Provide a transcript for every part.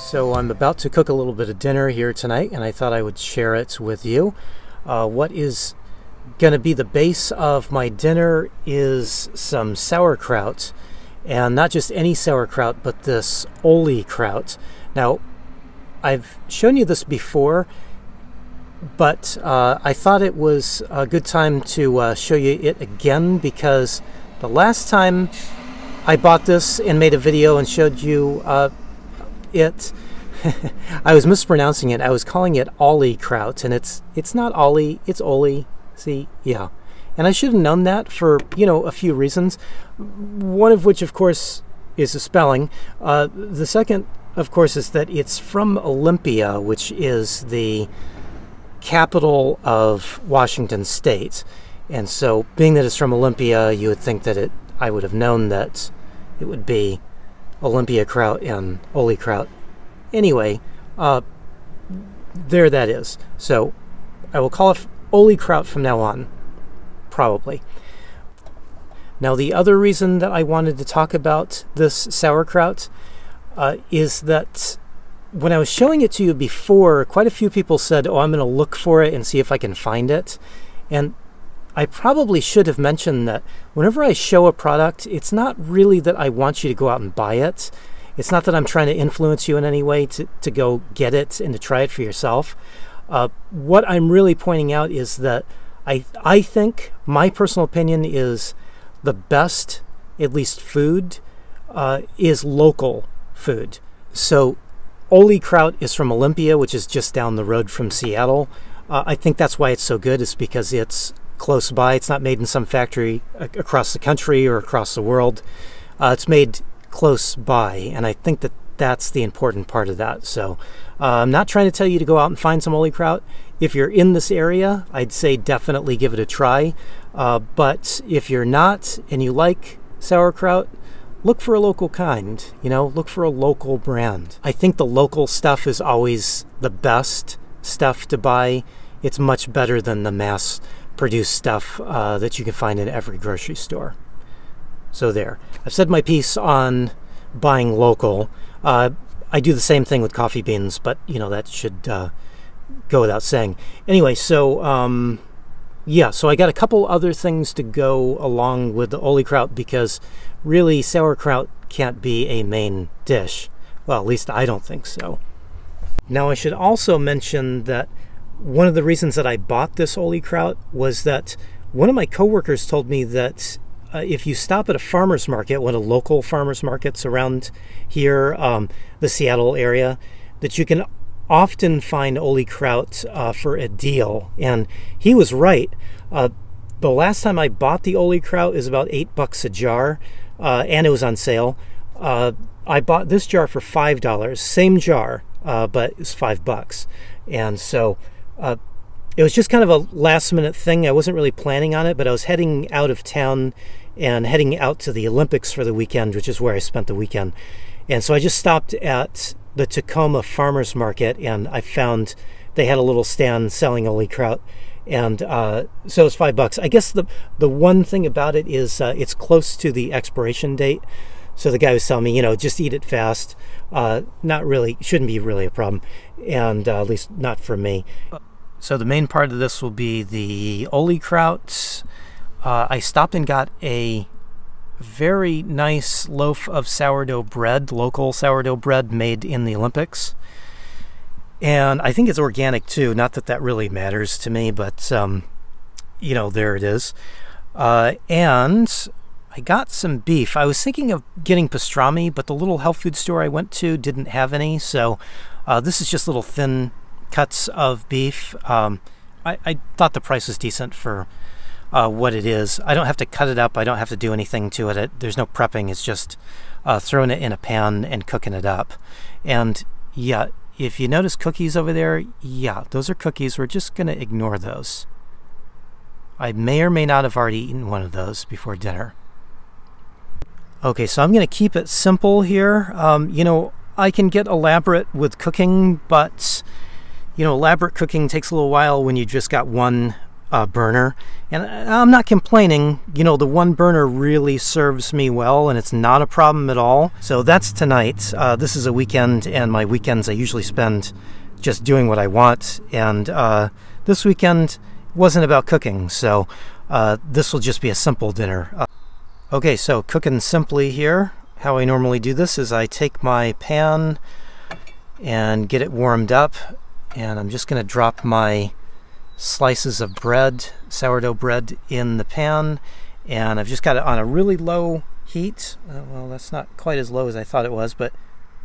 So I'm about to cook a little bit of dinner here tonight, and I thought I would share it with you. What is going to be the base of my dinner is some sauerkraut, and not just any sauerkraut, but this Oli kraut. Now, I've shown you this before, but I thought it was a good time to show you it again, because the last time I bought this and made a video and showed you it, I was mispronouncing it. I was calling it Oli kraut, and it's not Oli, it's Oli. See, yeah. And I should have known that for, a few reasons. One of which, of course, is the spelling. The second, of course, is that it's from Olympia, which is the capital of Washington State. And so, being that it's from Olympia, you would think that I would have known that it would be Olympia kraut and Oli kraut. Anyway, there that is. So, I will call it Oli kraut from now on, probably. Now, the other reason that I wanted to talk about this sauerkraut is that when I was showing it to you before, quite a few people said, oh, I'm going to look for it and see if I can find it. And I probably should have mentioned that whenever I show a product, it's not really that I want you to go out and buy it. It's not that I'm trying to influence you in any way to go get it and to try it for yourself. What I'm really pointing out is that I think, my personal opinion is the best, at least food, is local food. So Oli kraut is from Olympia, which is just down the road from Seattle. I think that's why it's so good, is because it's close by. It's not made in some factory across the country or across the world. It's made close by, and I think that that's the important part of that. So I'm not trying to tell you to go out and find some Oli kraut. If you're in this area, I'd say definitely give it a try. But if you're not and you like sauerkraut, look for a local kind, look for a local brand. I think the local stuff is always the best stuff to buy. It's much better than the mass-produced stuff that you can find in every grocery store. So there. I've said my piece on buying local. I do the same thing with coffee beans, but, that should go without saying. Anyway, so, yeah, so I got a couple other things to go along with the Oli kraut, because really sauerkraut can't be a main dish. Well, at least I don't think so. Now, I should also mention that one of the reasons that I bought this Oli kraut was that one of my coworkers told me that if you stop at a farmer's market, one of the local farmer's markets around here, the Seattle area, that you can often find Oli kraut for a deal. And he was right. The last time I bought the Oli kraut is about $8 a jar, and it was on sale. I bought this jar for $5, same jar, but it's $5. And so it was just kind of a last minute thing. I wasn't really planning on it, but I was heading out of town and heading out to the Olympics for the weekend, which is where I spent the weekend. And so I just stopped at the Tacoma Farmers Market, and I found they had a little stand selling Oli kraut. And so it was $5. I guess the one thing about it is it's close to the expiration date. So the guy was telling me, just eat it fast. Not really, shouldn't be really a problem. And at least not for me. So the main part of this will be the Oli kraut. I stopped and got a very nice loaf of sourdough bread, local sourdough bread made in the Olympics. And I think it's organic too. Not that that really matters to me, but, there it is. And I got some beef. I was thinking of getting pastrami, but the little health food store I went to didn't have any. So this is just little thin cuts of beef. I thought the price was decent for what it is. I don't have to cut it up. I don't have to do anything to it. There's no prepping. It's just throwing it in a pan and cooking it up. And yeah, if you notice cookies over there, yeah, those are cookies. We're just going to ignore those. I may or may not have already eaten one of those before dinner. Okay, so I'm going to keep it simple here. I can get elaborate with cooking, but elaborate cooking takes a little while when you just got one burner, and I'm not complaining. You know, the one burner really serves me well, and it's not a problem at all. So that's tonight. This is a weekend, and my weekends I usually spend just doing what I want, and this weekend wasn't about cooking, so this will just be a simple dinner. Okay, so cooking simply here. How I normally do this is I take my pan and get it warmed up, and I'm just going to drop my slices of bread, sourdough bread, in the pan, and I've just got it on a really low heat. Well, that's not quite as low as I thought it was, but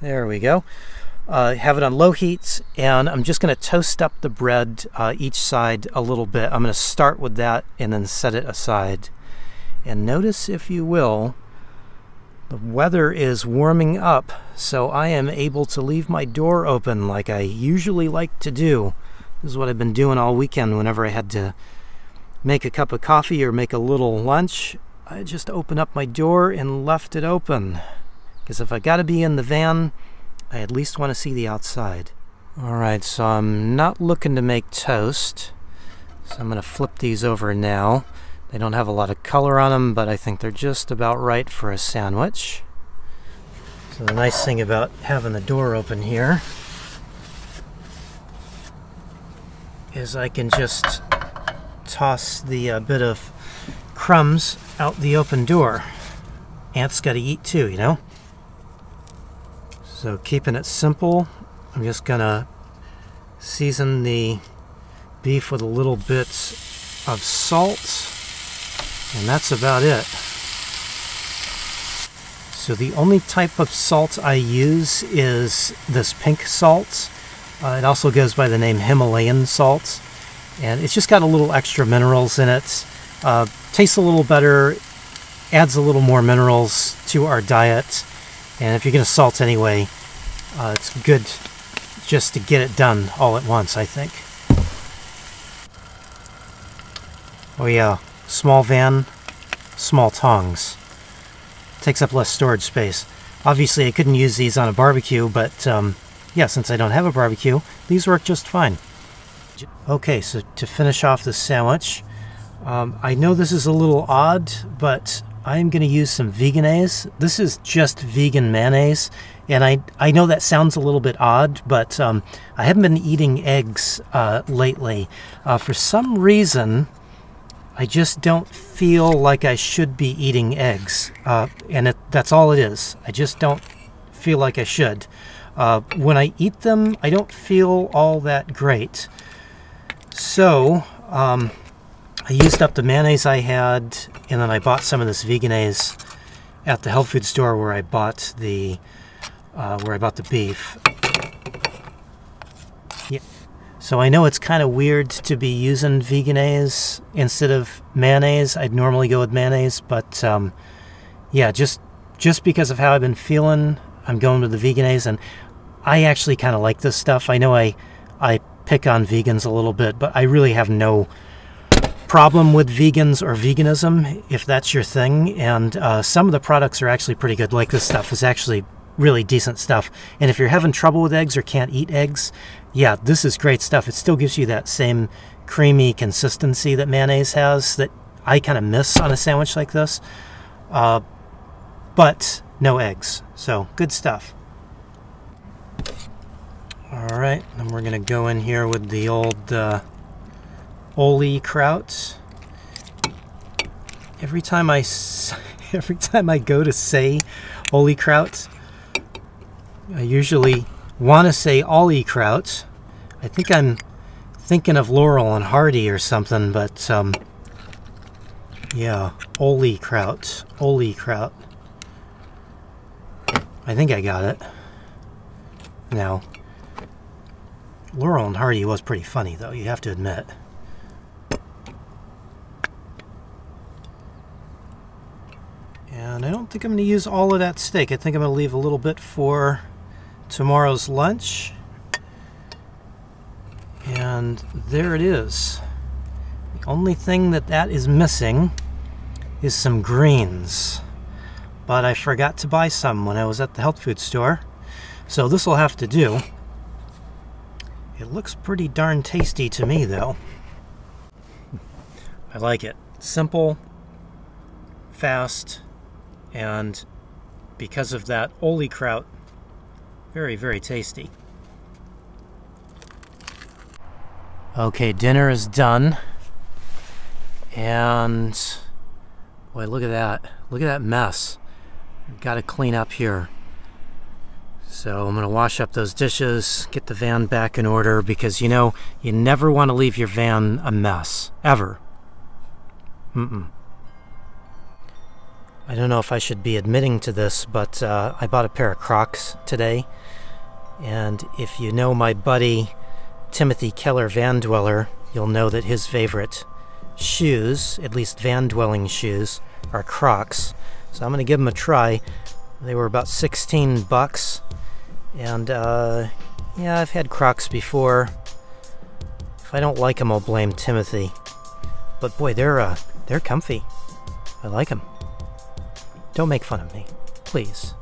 there we go. Have it on low heat, and I'm just going to toast up the bread each side a little bit. I'm going to start with that and then set it aside. And notice, if you will, the weather is warming up, so I am able to leave my door open like I usually like to do. This is what I've been doing all weekend whenever I had to make a cup of coffee or make a little lunch. I just opened up my door and left it open, because if I got to be in the van, I at least want to see the outside. Alright, so I'm not looking to make toast, so I'm going to flip these over now. They don't have a lot of color on them, but I think they're just about right for a sandwich. So the nice thing about having the door open here is I can just toss the bit of crumbs out the open door. Ants got to eat too, you know? So keeping it simple, I'm just gonna season the beef with a little bit of salt, and that's about it. So the only type of salt I use is this pink salt. It also goes by the name Himalayan salt, and it's just got a little extra minerals in it. Tastes a little better, adds a little more minerals to our diet. And if you're going to salt anyway, it's good just to get it done all at once, I think. Oh yeah, small van, small tongs. Takes up less storage space. Obviously I couldn't use these on a barbecue, but yeah, since I don't have a barbecue, these work just fine. Okay, so to finish off the sandwich, I know this is a little odd, but I'm going to use some Vegenaise. This is just vegan mayonnaise, and I know that sounds a little bit odd, but I haven't been eating eggs lately. For some reason, I just don't feel like I should be eating eggs, and that's all it is. I just don't feel like I should. When I eat them, I don't feel all that great. So, I used up the mayonnaise I had, and then I bought some of this Vegenaise at the health food store where I bought the beef. Yeah. So I know it's kind of weird to be using Vegenaise instead of mayonnaise. I'd normally go with mayonnaise, but yeah, just because of how I've been feeling, I'm going with the Vegenaise, and I actually kind of like this stuff. I know I pick on vegans a little bit, but I really have no problem with vegans or veganism, if that's your thing. And some of the products are actually pretty good. Like this stuff is actually really decent stuff. And if you're having trouble with eggs or can't eat eggs, yeah, this is great stuff. It still gives you that same creamy consistency that mayonnaise has that I kind of miss on a sandwich like this. But no eggs. So good stuff. All right, then we're gonna go in here with the old Oli kraut. Every time I go to say Oli kraut, I usually want to say Ollie kraut. I think I'm thinking of Laurel and Hardy or something, but yeah, Oli kraut. Oli kraut. I think I got it. Now, Laurel and Hardy was pretty funny, though, you have to admit. And I don't think I'm going to use all of that steak. I think I'm going to leave a little bit for tomorrow's lunch. And there it is. The only thing that is missing is some greens. But I forgot to buy some when I was at the health food store. So this will have to do. It looks pretty darn tasty to me, though. I like it. Simple, fast, and because of that Oli kraut, very, very tasty. Okay, dinner is done. And boy, look at that. Look at that mess. Got to clean up here. So I'm going to wash up those dishes, get the van back in order, because you know, you never want to leave your van a mess. Ever. I don't know if I should be admitting to this, but I bought a pair of Crocs today. And if you know my buddy Timothy Keller Van Dweller, you'll know that his favorite shoes, at least van dwelling shoes, are Crocs. So I'm going to give them a try. They were about 16 bucks. And yeah, I've had Crocs before. If I don't like them, I'll blame Timothy. But boy, they're comfy. I like them. Don't make fun of me, please.